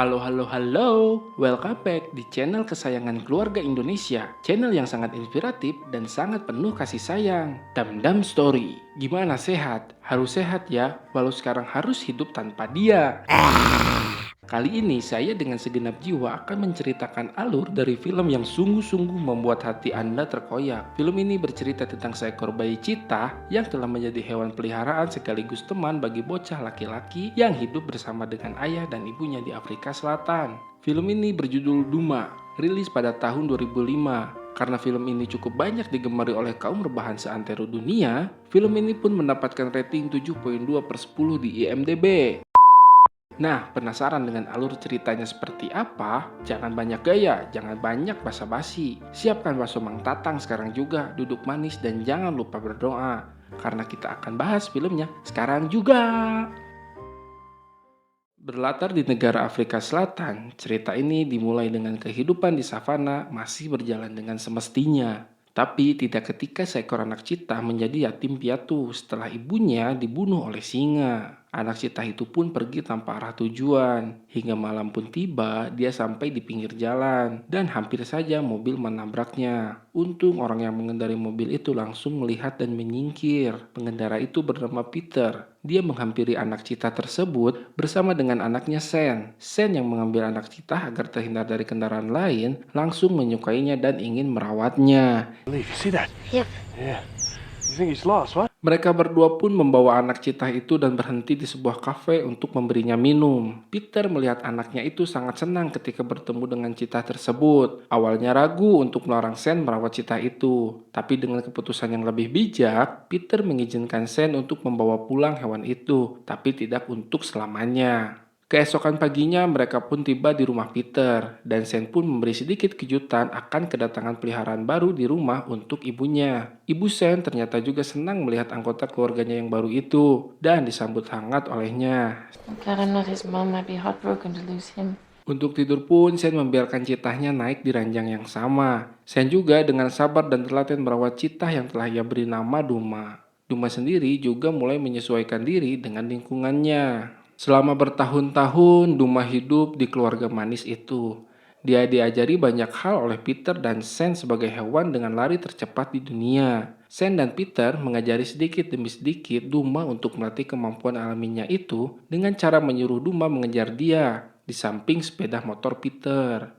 Halo, halo, halo. Welcome back di channel kesayangan keluarga Indonesia. Channel yang sangat inspiratif dan sangat penuh kasih sayang. Damdam Story. Gimana sehat? Harus sehat ya, walau sekarang harus hidup tanpa dia. Kali ini saya dengan segenap jiwa akan menceritakan alur dari film yang sungguh-sungguh membuat hati Anda terkoyak. Film ini bercerita tentang seekor bayi citah yang telah menjadi hewan peliharaan sekaligus teman bagi bocah laki-laki yang hidup bersama dengan ayah dan ibunya di Afrika Selatan. Film ini berjudul Duma, rilis pada tahun 2005. Karena film ini cukup banyak digemari oleh kaum rebahan seantero dunia, film ini pun mendapatkan rating 7,2/10 di IMDb. Nah, penasaran dengan alur ceritanya seperti apa? Jangan banyak gaya, jangan banyak basa-basi. Siapkan bakso Mang Tatang sekarang juga, duduk manis dan jangan lupa berdoa. Karena kita akan bahas filmnya sekarang juga. Berlatar di negara Afrika Selatan, cerita ini dimulai dengan kehidupan di savana masih berjalan dengan semestinya. Tapi tidak ketika seekor anak citah menjadi yatim piatu setelah ibunya dibunuh oleh singa. Anak citah itu pun pergi tanpa arah tujuan. Hingga malam pun tiba, dia sampai di pinggir jalan. Dan hampir saja mobil menabraknya. Untung orang yang mengendarai mobil itu langsung melihat dan menyingkir. Pengendara itu bernama Peter. Dia menghampiri anak citah tersebut bersama dengan anaknya Sen. Sen yang mengambil anak citah agar terhindar dari kendaraan lain, langsung menyukainya dan ingin merawatnya. You see that? Yep. Yeah. You think he's lost, what? Mereka berdua pun membawa anak citah itu dan berhenti di sebuah kafe untuk memberinya minum. Peter melihat anaknya itu sangat senang ketika bertemu dengan citah tersebut. Awalnya ragu untuk melarang Sen merawat citah itu. Tapi dengan keputusan yang lebih bijak, Peter mengizinkan Sen untuk membawa pulang hewan itu, tapi tidak untuk selamanya. Keesokan paginya mereka pun tiba di rumah Peter dan Sen pun memberi sedikit kejutan akan kedatangan peliharaan baru di rumah untuk ibunya. Ibu Sen ternyata juga senang melihat anggota keluarganya yang baru itu dan disambut hangat olehnya. God, I know his mom might be heartbroken to lose him. Untuk tidur pun Sen membiarkan citahnya naik di ranjang yang sama. Sen juga dengan sabar dan telaten merawat citah yang telah ia beri nama Duma. Duma sendiri juga mulai menyesuaikan diri dengan lingkungannya. Selama bertahun-tahun, Duma hidup di keluarga manis itu. Dia diajari banyak hal oleh Peter dan Sen sebagai hewan dengan lari tercepat di dunia. Sen dan Peter mengajari sedikit demi sedikit Duma untuk melatih kemampuan alaminya itu dengan cara menyuruh Duma mengejar dia di samping sepeda motor Peter.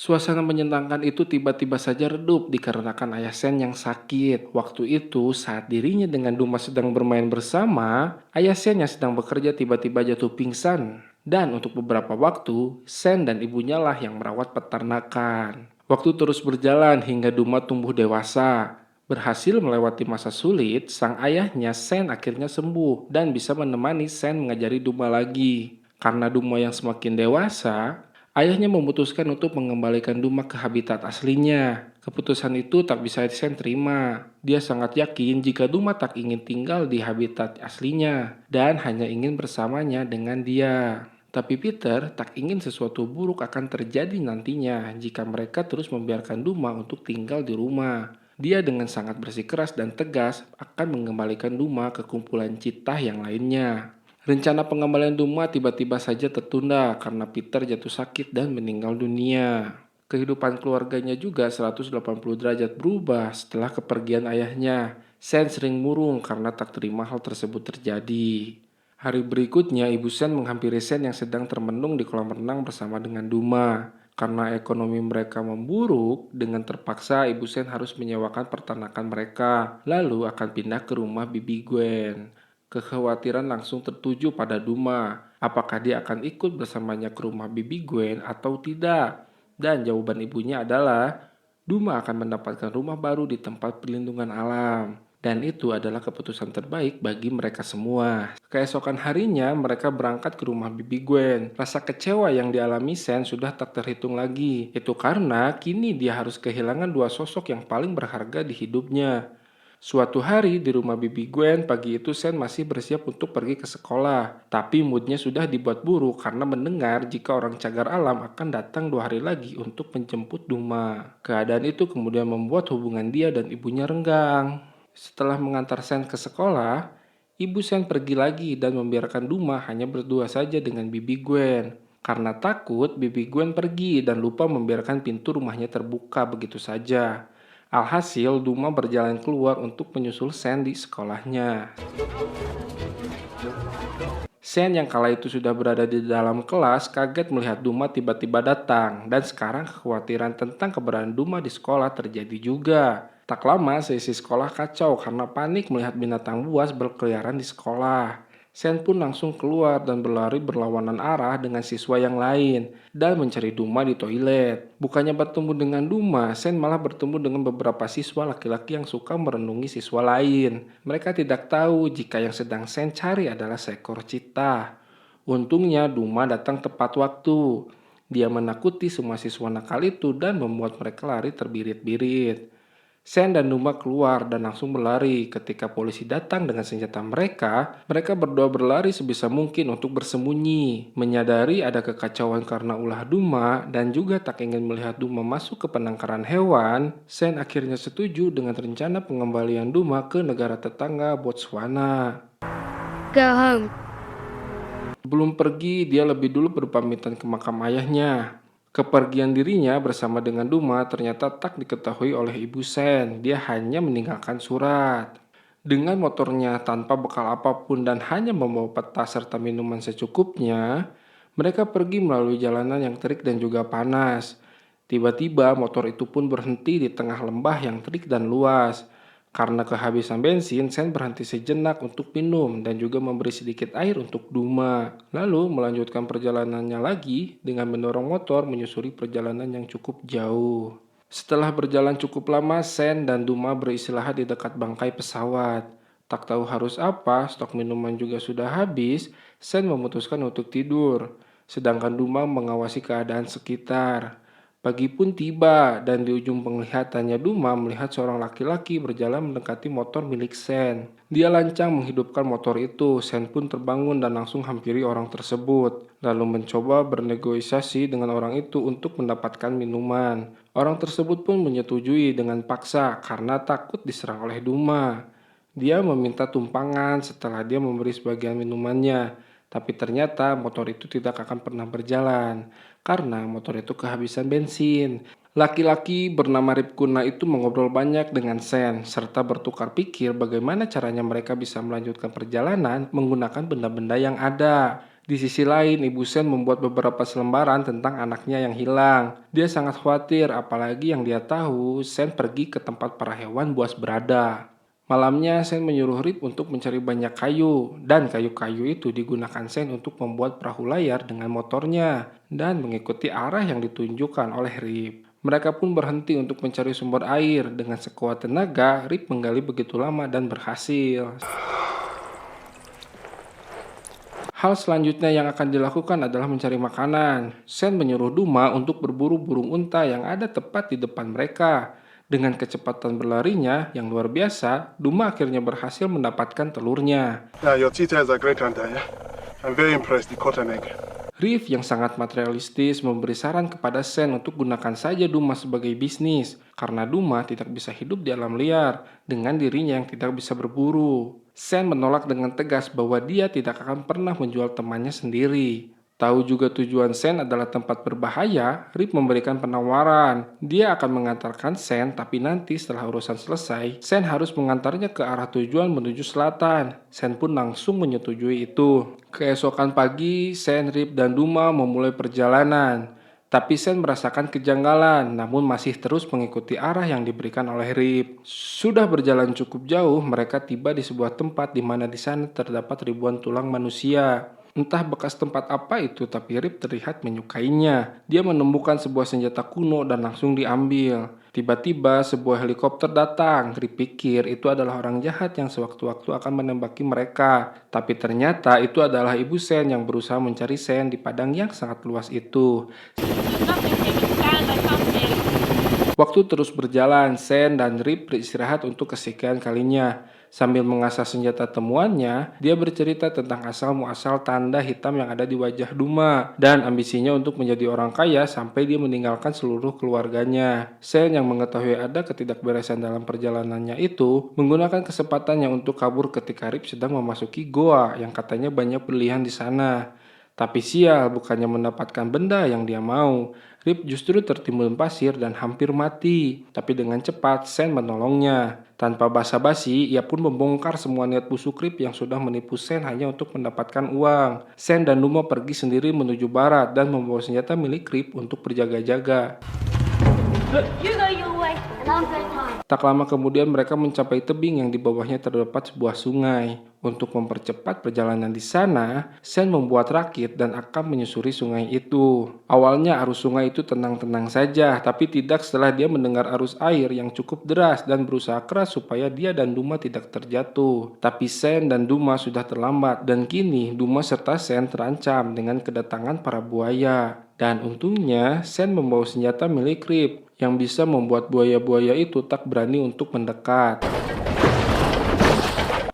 Suasana menyenangkan itu tiba-tiba saja redup dikarenakan ayah Sen yang sakit. Waktu itu saat dirinya dengan Duma sedang bermain bersama, ayah Sen yang sedang bekerja tiba-tiba jatuh pingsan. Dan untuk beberapa waktu, Sen dan ibunya lah yang merawat peternakan. Waktu terus berjalan hingga Duma tumbuh dewasa. Berhasil melewati masa sulit, sang ayahnya Sen akhirnya sembuh dan bisa menemani Sen mengajari Duma lagi. Karena Duma yang semakin dewasa, ayahnya memutuskan untuk mengembalikan Duma ke habitat aslinya. Keputusan itu tak bisa Sen terima. Dia sangat yakin jika Duma tak ingin tinggal di habitat aslinya dan hanya ingin bersamanya dengan dia. Tapi Peter tak ingin sesuatu buruk akan terjadi nantinya jika mereka terus membiarkan Duma untuk tinggal di rumah. Dia dengan sangat bersikeras dan tegas akan mengembalikan Duma ke kumpulan citah yang lainnya. Rencana pengembalian Duma tiba-tiba saja tertunda karena Peter jatuh sakit dan meninggal dunia. Kehidupan keluarganya juga 180 derajat berubah setelah kepergian ayahnya. Sen sering murung karena tak terima hal tersebut terjadi. Hari berikutnya, Ibu Sen menghampiri Sen yang sedang termenung di kolam renang bersama dengan Duma. Karena ekonomi mereka memburuk, dengan terpaksa Ibu Sen harus menyewakan peternakan mereka, lalu akan pindah ke rumah Bibi Gwen. Kekhawatiran langsung tertuju pada Duma. Apakah dia akan ikut bersamanya ke rumah Bibi Gwen atau tidak? Dan jawaban ibunya adalah Duma akan mendapatkan rumah baru di tempat perlindungan alam. Dan itu adalah keputusan terbaik bagi mereka semua. Keesokan harinya mereka berangkat ke rumah Bibi Gwen. Rasa kecewa yang dialami Sen sudah tak terhitung lagi. Itu karena kini dia harus kehilangan dua sosok yang paling berharga di hidupnya. Suatu hari di rumah Bibi Gwen, pagi itu Sen masih bersiap untuk pergi ke sekolah. Tapi moodnya sudah dibuat buruk karena mendengar jika orang cagar alam akan datang 2 hari lagi untuk menjemput Duma. Keadaan itu kemudian membuat hubungan dia dan ibunya renggang. Setelah mengantar Sen ke sekolah, Ibu Sen pergi lagi dan membiarkan Duma hanya berdua saja dengan bibi Gwen. Karena takut, bibi Gwen pergi dan lupa membiarkan pintu rumahnya terbuka begitu saja. Alhasil, Duma berjalan keluar untuk menyusul Sen di sekolahnya. Sen yang kala itu sudah berada di dalam kelas kaget melihat Duma tiba-tiba datang dan sekarang kekhawatiran tentang keberadaan Duma di sekolah terjadi juga. Tak lama seisi sekolah kacau karena panik melihat binatang buas berkeliaran di sekolah. Sen pun langsung keluar dan berlari berlawanan arah dengan siswa yang lain dan mencari Duma di toilet. Bukannya bertemu dengan Duma, Sen malah bertemu dengan beberapa siswa laki-laki yang suka merenungi siswa lain. Mereka tidak tahu jika yang sedang Sen cari adalah seekor citah. Untungnya Duma datang tepat waktu. Dia menakuti semua siswa nakal itu dan membuat mereka lari terbirit-birit. Sen dan Duma keluar dan langsung berlari. Ketika polisi datang dengan senjata mereka berdua berlari sebisa mungkin untuk bersembunyi. Menyadari ada kekacauan karena ulah Duma dan juga tak ingin melihat Duma masuk ke penangkaran hewan, Sen akhirnya setuju dengan rencana pengembalian Duma ke negara tetangga Botswana. Go home. Belum pergi, dia lebih dulu berpamitan ke makam ayahnya. Kepergian dirinya bersama dengan Duma ternyata tak diketahui oleh Ibu Sen. Dia hanya meninggalkan surat. Dengan motornya tanpa bekal apapun dan hanya membawa peta serta minuman secukupnya, mereka pergi melalui jalanan yang terik dan juga panas. Tiba-tiba motor itu pun berhenti di tengah lembah yang terik dan luas. Karena kehabisan bensin, Sen berhenti sejenak untuk minum dan juga memberi sedikit air untuk Duma. Lalu melanjutkan perjalanannya lagi dengan mendorong motor menyusuri perjalanan yang cukup jauh. Setelah berjalan cukup lama, Sen dan Duma beristirahat di dekat bangkai pesawat. Tak tahu harus apa, stok minuman juga sudah habis, Sen memutuskan untuk tidur. Sedangkan Duma mengawasi keadaan sekitar. Pagi pun tiba dan di ujung penglihatannya Duma melihat seorang laki-laki berjalan mendekati motor milik Sen. Dia lancang menghidupkan motor itu. Sen pun terbangun dan langsung hampiri orang tersebut. Lalu mencoba bernegosiasi dengan orang itu untuk mendapatkan minuman. Orang tersebut pun menyetujui dengan paksa karena takut diserang oleh Duma. Dia meminta tumpangan setelah dia memberi sebagian minumannya. Tapi ternyata motor itu tidak akan pernah berjalan karena motor itu kehabisan bensin. Laki-laki bernama Ripkuna itu mengobrol banyak dengan Sen serta bertukar pikir bagaimana caranya mereka bisa melanjutkan perjalanan menggunakan benda-benda yang ada. Di sisi lain, Ibu Sen membuat beberapa selembaran tentang anaknya yang hilang. Dia sangat khawatir apalagi yang dia tahu Sen pergi ke tempat para hewan buas berada. Malamnya, Sen menyuruh Rip untuk mencari banyak kayu, dan kayu-kayu itu digunakan Sen untuk membuat perahu layar dengan motornya, dan mengikuti arah yang ditunjukkan oleh Rip. Mereka pun berhenti untuk mencari sumber air. Dengan sekuat tenaga, Rip menggali begitu lama dan berhasil. Hal selanjutnya yang akan dilakukan adalah mencari makanan. Sen menyuruh Duma untuk berburu burung unta yang ada tepat di depan mereka. Dengan kecepatan berlarinya yang luar biasa, Duma akhirnya berhasil mendapatkan telurnya. Yeah, your cheetah is a great hunter, yeah? I'm very impressed. He caught an egg. Rif yang sangat materialistis memberi saran kepada Sen untuk gunakan saja Duma sebagai bisnis, karena Duma tidak bisa hidup di alam liar dengan dirinya yang tidak bisa berburu. Sen menolak dengan tegas bahwa dia tidak akan pernah menjual temannya sendiri. Tahu juga tujuan Sen adalah tempat berbahaya, Rip memberikan penawaran. Dia akan mengantarkan Sen, tapi nanti setelah urusan selesai, Sen harus mengantarnya ke arah tujuan menuju selatan. Sen pun langsung menyetujui itu. Keesokan pagi, Sen, Rip, dan Duma memulai perjalanan. Tapi Sen merasakan kejanggalan, namun masih terus mengikuti arah yang diberikan oleh Rip. Sudah berjalan cukup jauh, mereka tiba di sebuah tempat di mana di sana terdapat ribuan tulang manusia. Entah bekas tempat apa itu, tapi Rip terlihat menyukainya. Dia menemukan sebuah senjata kuno dan langsung diambil. Tiba-tiba sebuah helikopter datang. Rip pikir itu adalah orang jahat yang sewaktu-waktu akan menembaki mereka. Tapi ternyata itu adalah Ibu Sen yang berusaha mencari Sen di padang yang sangat luas itu. Waktu terus berjalan, Sen dan Rip beristirahat untuk kesekian kalinya. Sambil mengasah senjata temuannya, dia bercerita tentang asal-muasal tanda hitam yang ada di wajah Duma dan ambisinya untuk menjadi orang kaya sampai dia meninggalkan seluruh keluarganya. Sen yang mengetahui ada ketidakberesan dalam perjalanannya itu menggunakan kesempatannya untuk kabur ketika Rip sedang memasuki goa yang katanya banyak berlian di sana. Tapi sial, bukannya mendapatkan benda yang dia mau, Rip justru tertimbun pasir dan hampir mati. Tapi dengan cepat, Sen menolongnya. Tanpa basa-basi, ia pun membongkar semua niat busuk Rip yang sudah menipu Sen hanya untuk mendapatkan uang. Sen dan Duma pergi sendiri menuju barat dan membawa senjata milik Rip untuk berjaga-jaga. You go your way, and I'm going mine. Tak lama kemudian mereka mencapai tebing yang di bawahnya terdapat sebuah sungai. Untuk mempercepat perjalanan di sana, Sen membuat rakit dan akan menyusuri sungai itu. Awalnya arus sungai itu tenang-tenang saja, tapi tidak setelah dia mendengar arus air yang cukup deras dan berusaha keras supaya dia dan Duma tidak terjatuh. Tapi Sen dan Duma sudah terlambat dan kini Duma serta Sen terancam dengan kedatangan para buaya. Dan untungnya Sen membawa senjata milik Rip yang bisa membuat buaya-buaya itu tak berani untuk mendekat.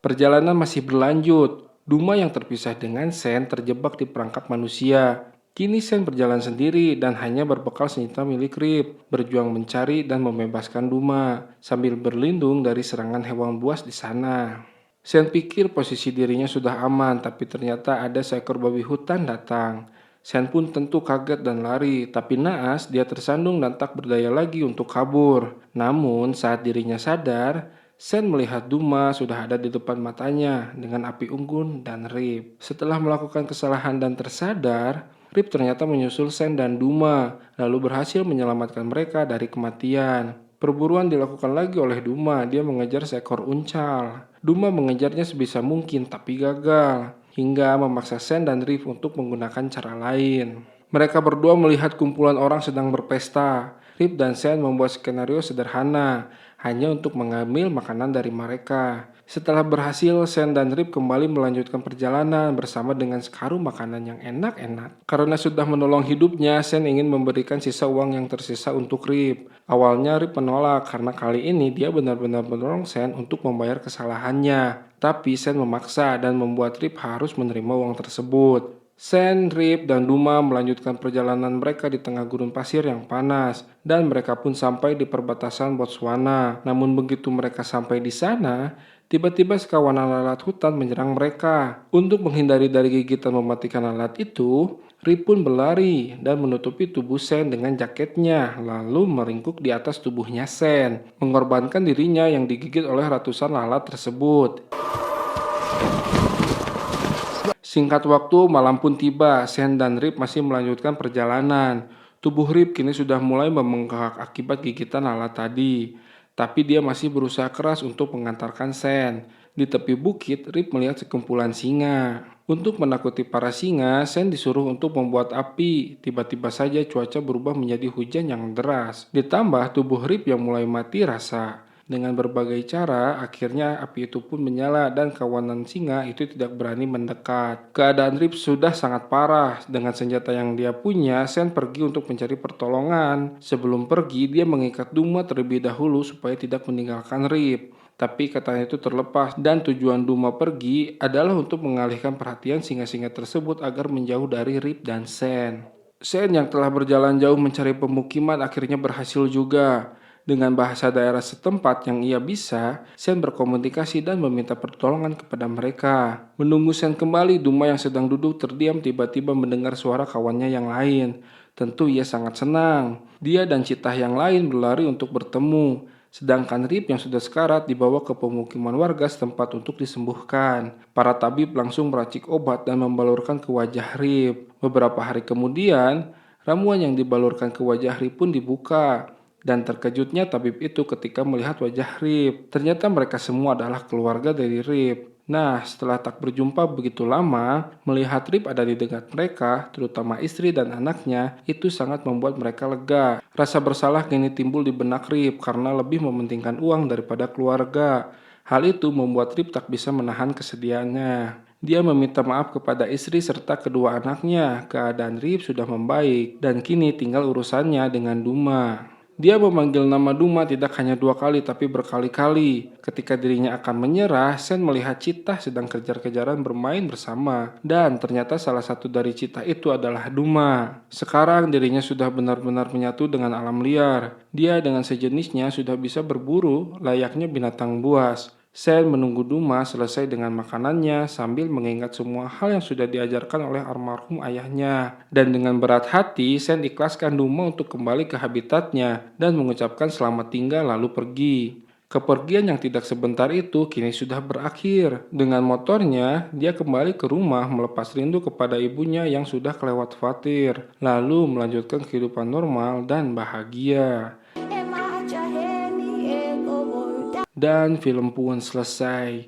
Perjalanan masih berlanjut. Duma yang terpisah dengan Sen terjebak di perangkap manusia. Kini Sen berjalan sendiri dan hanya berbekal senjata milik Rip, berjuang mencari dan membebaskan Duma, sambil berlindung dari serangan hewan buas di sana. Sen pikir posisi dirinya sudah aman, tapi ternyata ada seekor babi hutan datang. Sen pun tentu kaget dan lari, tapi naas dia tersandung dan tak berdaya lagi untuk kabur. Namun saat dirinya sadar, Sen melihat Duma sudah ada di depan matanya dengan api unggun dan Rip. Setelah melakukan kesalahan dan tersadar, Rip ternyata menyusul Sen dan Duma, lalu berhasil menyelamatkan mereka dari kematian. Perburuan dilakukan lagi oleh Duma, dia mengejar seekor uncal. Duma mengejarnya sebisa mungkin tapi gagal, hingga memaksa Sen dan Rip untuk menggunakan cara lain. Mereka berdua melihat kumpulan orang sedang berpesta. Rip dan Sen membuat skenario sederhana, hanya untuk mengambil makanan dari mereka. Setelah berhasil, Sen dan Rip kembali melanjutkan perjalanan bersama dengan sekarung makanan yang enak-enak. Karena sudah menolong hidupnya, Sen ingin memberikan sisa uang yang tersisa untuk Rip. Awalnya Rip menolak karena kali ini dia benar-benar menolong Sen untuk membayar kesalahannya. Tapi Sen memaksa dan membuat Rip harus menerima uang tersebut. Sen, Rip, dan Duma melanjutkan perjalanan mereka di tengah gurun pasir yang panas, dan mereka pun sampai di perbatasan Botswana. Namun begitu mereka sampai di sana, tiba-tiba sekawanan lalat hutan menyerang mereka. Untuk menghindari dari gigitan mematikan lalat itu, Rip pun berlari dan menutupi tubuh Sen dengan jaketnya, lalu meringkuk di atas tubuhnya Sen, mengorbankan dirinya yang digigit oleh ratusan lalat tersebut. Singkat waktu, malam pun tiba. Sen dan Rip masih melanjutkan perjalanan. Tubuh Rip kini sudah mulai membengkak akibat gigitan lalat tadi. Tapi dia masih berusaha keras untuk mengantarkan Sen. Di tepi bukit, Rip melihat sekumpulan singa. Untuk menakuti para singa, Sen disuruh untuk membuat api. Tiba-tiba saja cuaca berubah menjadi hujan yang deras. Ditambah tubuh Rip yang mulai mati rasa. Dengan berbagai cara, akhirnya api itu pun menyala dan kawanan singa itu tidak berani mendekat. Keadaan Rip sudah sangat parah. Dengan senjata yang dia punya, Sen pergi untuk mencari pertolongan. Sebelum pergi, dia mengikat Duma terlebih dahulu supaya tidak meninggalkan Rip. Tapi katanya itu terlepas dan tujuan Duma pergi adalah untuk mengalihkan perhatian singa-singa tersebut agar menjauh dari Rip dan Sen. Sen yang telah berjalan jauh mencari pemukiman akhirnya berhasil juga. Dengan bahasa daerah setempat yang ia bisa, Sen berkomunikasi dan meminta pertolongan kepada mereka. Menunggu Sen kembali, Duma yang sedang duduk terdiam tiba-tiba mendengar suara kawannya yang lain. Tentu ia sangat senang. Dia dan citah yang lain berlari untuk bertemu. Sedangkan Rip yang sudah sekarat dibawa ke pemukiman warga setempat untuk disembuhkan. Para tabib langsung meracik obat dan membalurkan ke wajah Rip. Beberapa hari kemudian, ramuan yang dibalurkan ke wajah Rip pun dibuka. Dan terkejutnya tabib itu ketika melihat wajah Rip. Ternyata mereka semua adalah keluarga dari Rip. Nah, setelah tak berjumpa begitu lama, melihat Rip ada di dekat mereka, terutama istri dan anaknya, itu sangat membuat mereka lega. Rasa bersalah kini timbul di benak Rip karena lebih mementingkan uang daripada keluarga. Hal itu membuat Rip tak bisa menahan kesedihannya. Dia meminta maaf kepada istri serta kedua anaknya. Keadaan Rip sudah membaik dan kini tinggal urusannya dengan Duma. Dia memanggil nama Duma tidak hanya 2 kali tapi berkali-kali. Ketika dirinya akan menyerah, Sen melihat Cheetah sedang kejar-kejaran bermain bersama. Dan ternyata salah satu dari Cheetah itu adalah Duma. Sekarang dirinya sudah benar-benar menyatu dengan alam liar. Dia dengan sejenisnya sudah bisa berburu layaknya binatang buas. Sen menunggu Duma selesai dengan makanannya sambil mengingat semua hal yang sudah diajarkan oleh almarhum ayahnya. Dan dengan berat hati, Sen ikhlaskan Duma untuk kembali ke habitatnya dan mengucapkan selamat tinggal lalu pergi. Kepergian yang tidak sebentar itu kini sudah berakhir. Dengan motornya, dia kembali ke rumah melepas rindu kepada ibunya yang sudah kelewat fatir. Lalu melanjutkan kehidupan normal dan bahagia. Dan film pun selesai.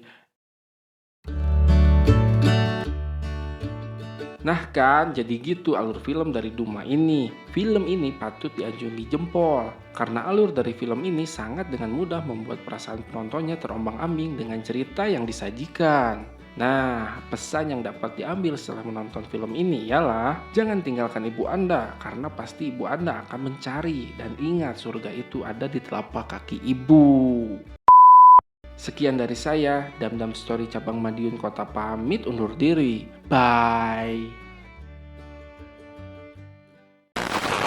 Nah kan, jadi gitu alur film dari Duma ini. Film ini patut diajungi jempol, karena alur dari film ini sangat dengan mudah membuat perasaan penontonnya terombang-ambing dengan cerita yang disajikan. Nah, pesan yang dapat diambil setelah menonton film ini ialah jangan tinggalkan ibu Anda, karena pasti ibu Anda akan mencari. Dan ingat, surga itu ada di telapak kaki ibu. Sekian dari saya, Damdam Story Cabang Madiun Kota pamit undur diri. Bye.